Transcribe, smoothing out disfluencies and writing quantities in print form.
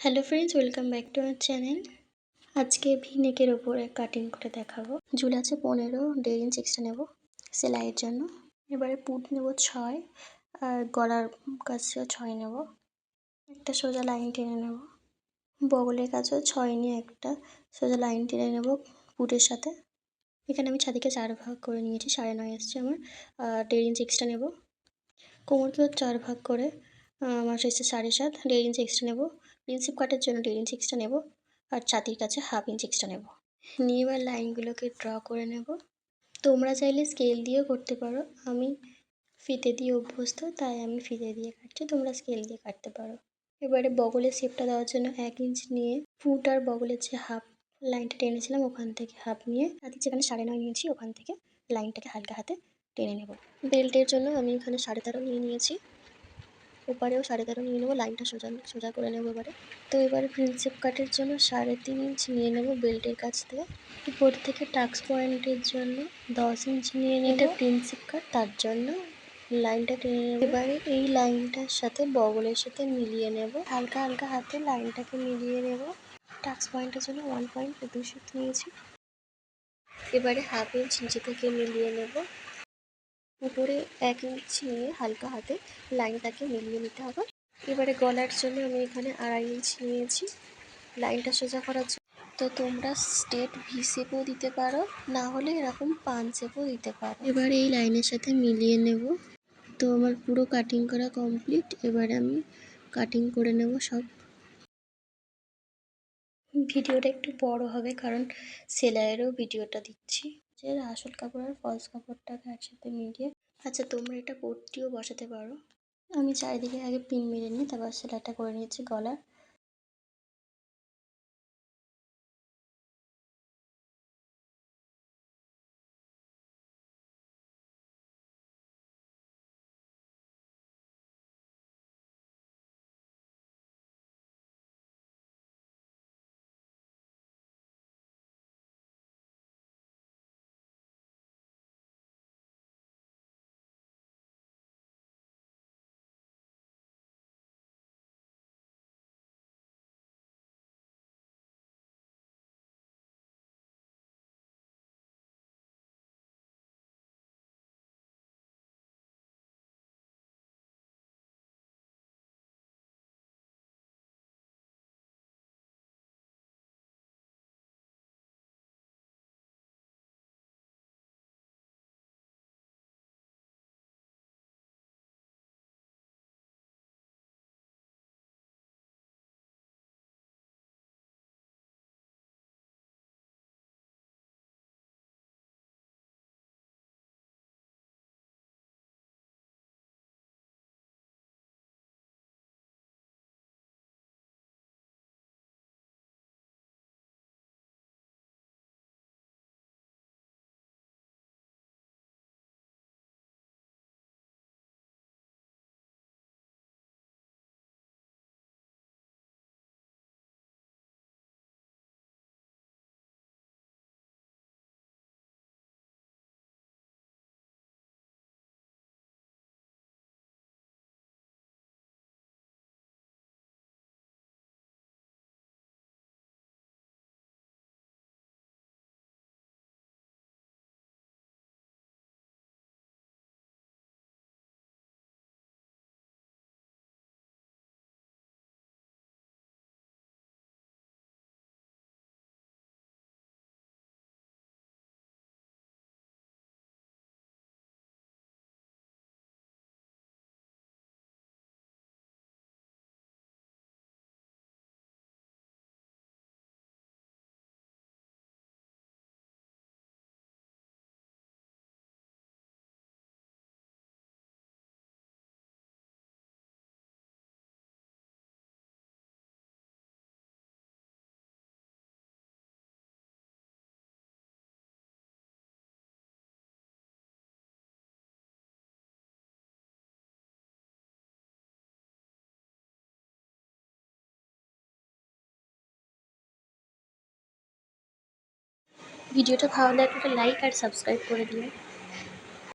Hello friends, welcome back to our channel. আজকে ভিনেকের ওপরে cutting করে দেখাবো। ঝুল আছে 15, 1.5 ইঞ্চ এক্সট্রা নেব সেলাইয়ের জন্য। এবারে পুট নেব 6 আর গলার কাছেও 6 নেব। একটা সোজা লাইন টেনে নেব। বগলের কাছেও 6 নিয়ে একটা সোজা লাইন টেনে নেব পুটের সাথে। এখানে আমি ছাতিকে 4 ভাগ করে নিয়েছি, 9.5 এসছে আমার। 1.5 ইঞ্চ এক্সট্রা নেব। কোমরকেও 4 ভাগ করে আমার এসছে 7.5, 1.5 ইঞ্চ এক্সট্রা নেব। প্রিন্সিপ কাটের জন্য 1.5 ইঞ্চ এক্সট্রা নেব আর ছাতির কাছে 1/2 ইঞ্চ এক্সট্রা নেব। নিয়ে এবার লাইনগুলোকে ড্র করে নেব। তোমরা চাইলে স্কেল দিয়েও করতে পারো, আমি ফিতে দিয়ে অভ্যস্ত তাই আমি ফিতে দিয়ে কাটছি, তোমরা স্কেল দিয়ে কাটতে পারো। এবারে বগলের শেপটা দেওয়ার জন্য 1 ইঞ্চ নিয়ে ফুট আর বগলের যে হাফ লাইনটা টেনেছিলাম ওখান থেকে হাফ নিয়ে ছাতির যেখানে 9.5 নিয়েছি ওখান থেকে লাইনটাকে হালকা হাতে টেনে নেব। বেল্টের জন্য আমি এখানে 13.5 নিয়ে নিয়েছি, ওপারেও 13.5 নিয়ে নেবো, লাইনটা সোজা সোজা করে নেবো এবারে। তো এবারে প্রিন্সেপ কাটের জন্য 3.5 ইঞ্চ নিয়ে নেবো বেল্টের কাছ থেকে। উপর থেকে টাক্স পয়েন্টের জন্য 10 ইঞ্চ নিয়ে নেব। এটা প্রিন্সেপ কাট, তার জন্য লাইনটা টেনে নেব। এবারে এই লাইনটার সাথে বগলের সাথে মিলিয়ে নেব, হালকা হালকা হাতে লাইনটাকে মিলিয়ে নেব। টাক্স পয়েন্টের জন্য 1.2 সুত নিয়েছি। এবারে 1/2 ইঞ্চ নিচে থেকে মিলিয়ে নেব। উপরে 1 ইঞ্চ নিয়ে হালকা হাতে লাইনটাকে মিলিয়ে নিতে হবে। এবারে গলার জন্য আমি এখানে 2.5 ইঞ্চ নিয়েছি লাইনটা সোজা করার জন্য। তো তোমরা স্ট্রেট ভি শেপও দিতে পারো, না হলে এরকম পান শেপও দিতে পারো। এবারে এই লাইনের সাথে মিলিয়ে নেব। তো আমার পুরো কাটিং করা কমপ্লিট। এবারে আমি কাটিং করে নেব সব। ভিডিওটা একটু বড় হবে কারণ সেলাইয়েরও ভিডিওটা দিচ্ছি। যে আসল কাপড় আর ফলস কাপড়টাকে একসাথে মিলিয়ে। আচ্ছা, তোমরা এটা পট্টিও বসাতে পারো। আমি চারিদিকে আগে পিন মেরে নিই, তারপর সেলাইটা করে নিয়েছি গলার। ভিডিওটা ভালো লাগলে একটা লাইক আর সাবস্ক্রাইব করে দিও।